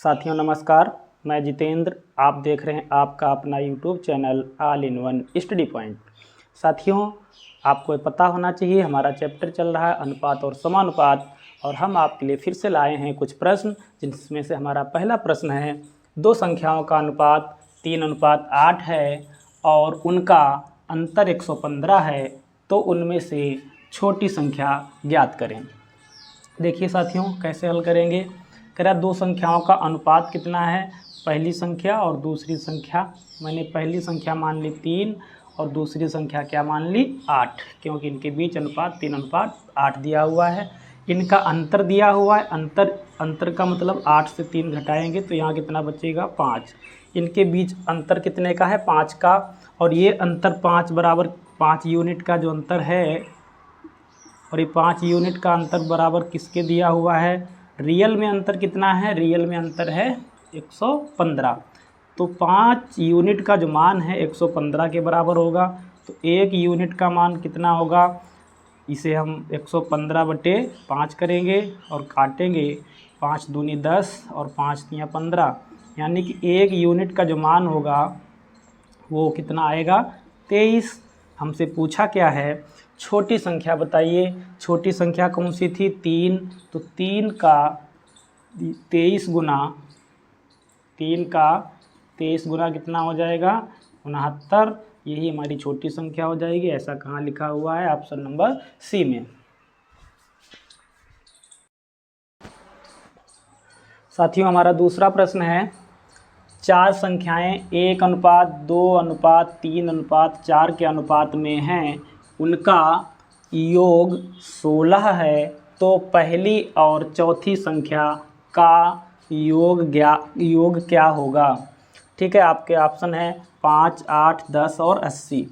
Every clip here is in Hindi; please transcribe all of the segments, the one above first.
साथियों नमस्कार, मैं जितेंद्र। आप देख रहे हैं आपका अपना YouTube channel all in one study point. साथियों, आपको पता होना चाहिए हमारा चैप्टर चल रहा है अनुपात और समानुपात, और हम आपके लिए फिर से लाए हैं कुछ प्रश्न, जिसमें से हमारा पहला प्रश्न है दो संख्याओं का अनुपात 3:8 है और उनका अंतर 115 है, तो उनमें से छोटी संख्या ज्ञात करें। देखिए साथियों, कैसे हल करेंगे। कह रहा दो संख्याओं का अनुपात कितना है, पहली संख्या और दूसरी संख्या। मैंने पहली संख्या मान ली 3 और दूसरी संख्या क्या मान ली 8, क्योंकि इनके बीच अनुपात 3:8 दिया हुआ है। इनका अंतर दिया हुआ है, अंतर का मतलब 8 से 3 घटाएंगे तो यहाँ कितना बचेगा 5। इनके बीच अंतर कितने का है 5 का, और ये अंतर 5 बराबर 5 यूनिट का जो अंतर है, और ये 5 यूनिट का अंतर बराबर किसके दिया हुआ है, रियल में अंतर कितना है, रियल में अंतर है 115। तो 5 यूनिट का जो मान है 115 के बराबर होगा। तो 1 यूनिट का मान कितना होगा, इसे हम 115/5 करेंगे और काटेंगे। 5 दूनी 10 और 5 तियाँ 15, यानी कि 1 यूनिट का जो मान होगा वो कितना आएगा 23। हमसे पूछा क्या है, छोटी संख्या बताइए। छोटी संख्या कौन सी थी 3, तो 3 का 23 गुना कितना हो जाएगा 69। यही हमारी छोटी संख्या हो जाएगी। ऐसा कहाँ लिखा हुआ है, ऑप्शन नंबर सी में। साथियों, हमारा दूसरा प्रश्न है, चार संख्याएं 1:2:3:4 के अनुपात में हैं, उनका योग 16 है, तो पहली और चौथी संख्या का योग क्या होगा। ठीक है, आपके ऑप्शन है 5, 8, 10 और 80।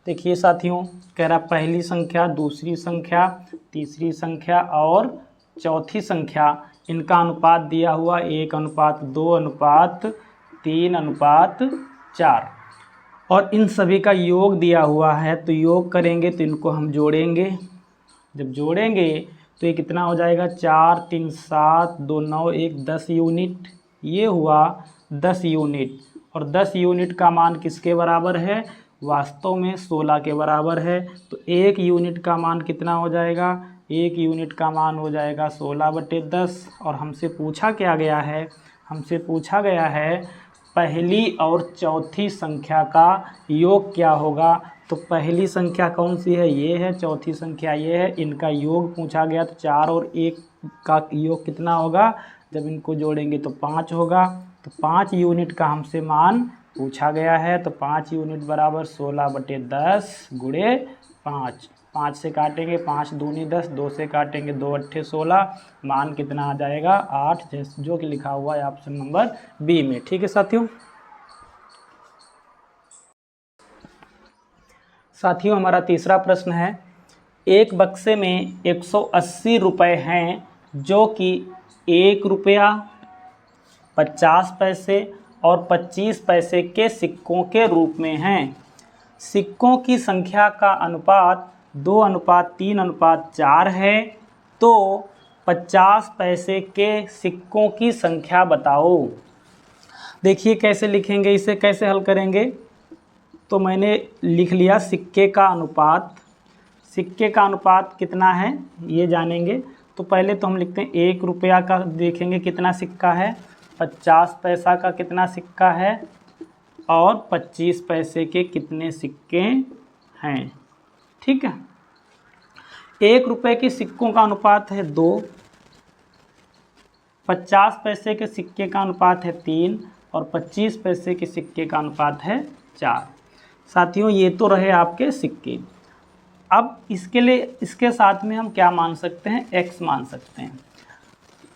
देखिए साथियों, कह रहा पहली संख्या, दूसरी संख्या, तीसरी संख्या और चौथी संख्या, इनका अनुपात दिया हुआ 1:2:3:4, और इन सभी का योग दिया हुआ है। तो योग करेंगे तो इनको हम जोड़ेंगे। जब जोड़ेंगे तो ये कितना हो जाएगा 4, 3, 7, 2, 9, 1, 10 यूनिट। ये हुआ 10 यूनिट, और 10 यूनिट का मान किसके बराबर है, वास्तव में 16 के बराबर है। तो 1 यूनिट का मान कितना हो जाएगा, 1 यूनिट का मान हो जाएगा 16/10। और हमसे पूछा क्या गया है, हमसे पूछा गया है पहली और चौथी संख्या का योग क्या होगा। तो पहली संख्या कौन सी है, ये है, चौथी संख्या ये है। इनका योग पूछा गया, तो 4 और 1 का योग कितना होगा, जब इनको जोड़ेंगे तो 5 होगा। तो 5 यूनिट का हमसे मान पूछा गया है। तो 5 यूनिट बराबर 16/10 गुणे 5। 5 से काटेंगे 5 दूनी 10, 2 से काटेंगे 2 अट्ठे 16, मान कितना आ जाएगा 8, जो कि लिखा हुआ है ऑप्शन नंबर बी में। ठीक है साथियों। साथियों, हमारा तीसरा प्रश्न है, एक बक्से में 180 रुपये हैं, जो कि 1 रुपया, 50 पैसे और 25 पैसे के सिक्कों के रूप में हैं। सिक्कों की संख्या का अनुपात 2:3:4 है, तो 50 पैसे के सिक्कों की संख्या बताओ। देखिए कैसे लिखेंगे, इसे कैसे हल करेंगे। तो मैंने लिख लिया सिक्के का अनुपात। सिक्के का अनुपात कितना है ये जानेंगे। तो पहले तो हम लिखते हैं 1 रुपया का, देखेंगे कितना सिक्का है, 50 पैसा का कितना सिक्का है, और 25 पैसे के कितने सिक्के हैं। ठीक है, 1 रुपये के सिक्कों का अनुपात है 2, 50 पैसे के सिक्के का अनुपात है 3, और 25 पैसे के सिक्के का अनुपात है 4। साथियों, ये तो रहे आपके सिक्के। अब इसके लिए, इसके साथ में हम क्या मान सकते हैं, x मान सकते हैं।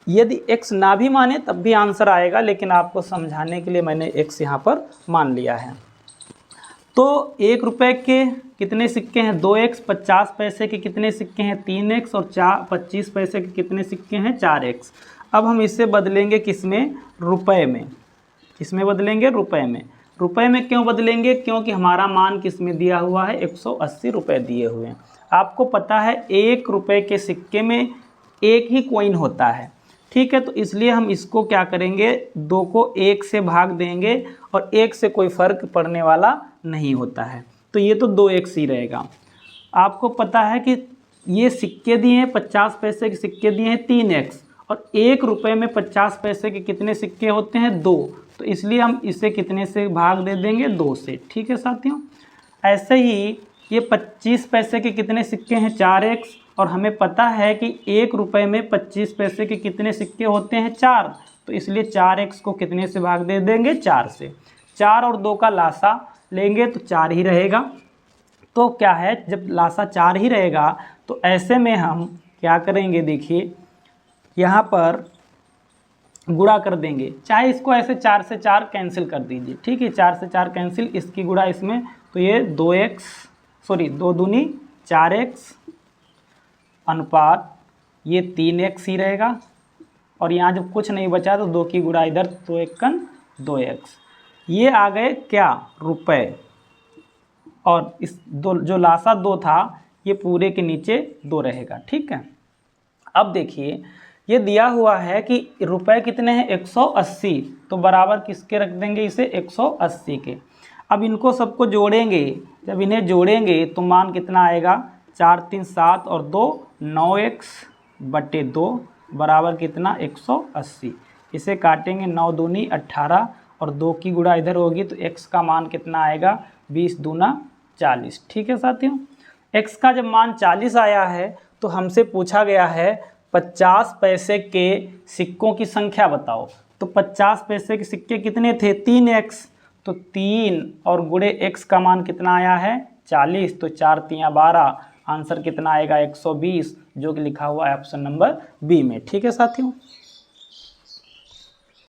यदि x ना भी माने तब भी आंसर आएगा, लेकिन आपको समझाने के लिए मैंने x यहाँ पर मान लिया है। तो 1 रुपये के कितने सिक्के हैं 2x, 50 पैसे के कितने सिक्के हैं 3x, और 25 पैसे के कितने सिक्के हैं 4x। अब हम इसे बदलेंगे किसमें, रुपए में। किसमें बदलेंगे, रुपए में। रुपए में क्यों बदलेंगे, क्योंकि हमारा मान किस में दिया हुआ है 180 रुपये दिए हुए हैं। आपको पता है 1 रुपये के सिक्के में एक ही कॉइन होता है। ठीक है, तो इसलिए हम इसको क्या करेंगे, 2 को 1 से भाग देंगे और 1 से कोई फ़र्क पड़ने वाला नहीं होता है, तो ये तो 2x ही रहेगा। आपको पता है कि ये सिक्के दिए हैं, 50 पैसे के सिक्के दिए हैं 3x, और 1 रुपये में 50 पैसे के कितने सिक्के होते हैं, 2, तो इसलिए हम इसे कितने से भाग दे देंगे, 2 से। ठीक है साथियों, ऐसे ही ये 25 पैसे के कितने सिक्के हैं, 4x, और हमें पता है कि 1 रुपये में 25 पैसे के कितने सिक्के होते हैं, 4, तो इसलिए 4x को कितने से भाग दे देंगे, 4 से। 4 और 2 का लासा लेंगे तो 4 ही रहेगा। तो क्या है, जब लासा 4 ही रहेगा तो ऐसे में हम क्या करेंगे, देखिए यहाँ पर गुणा कर देंगे, चाहे इसको ऐसे 4 से 4 कैंसिल कर दीजिए। ठीक है, 4 से 4 कैंसिल, इसकी गुणा इसमें, तो ये 2 दूनी 4x अनुपात ये 3x ही रहेगा, और यहाँ जब कुछ नहीं बचा तो 2 की गुणा इधर, तो 1 कन 2x, ये आ गए क्या, रुपए, और इस जो लासा 2 था ये पूरे के नीचे 2 रहेगा। ठीक है, अब देखिए ये दिया हुआ है कि रुपए कितने हैं, 180, तो बराबर किसके रख देंगे, इसे 180 के। अब इनको सबको जोड़ेंगे, जब इन्हें जोड़ेंगे तो मान कितना आएगा, 4 3 7 और 2 9x बटे 2 बराबर कितना, 180। इसे काटेंगे, 9 दूनी 18 और 2 की गुणा इधर होगी, तो x का मान कितना आएगा, 20 दूना 40। ठीक है साथियों, x का जब मान 40 आया है तो हमसे पूछा गया है 50 पैसे के सिक्कों की संख्या बताओ। तो 50 पैसे के सिक्के कितने थे, 3x, तो 3 और गुणे x का मान कितना आया है, 40, तो 4 3 12, आंसर कितना आएगा, 120, जो कि लिखा हुआ है ऑप्शन नंबर बी में। ठीक है साथियों।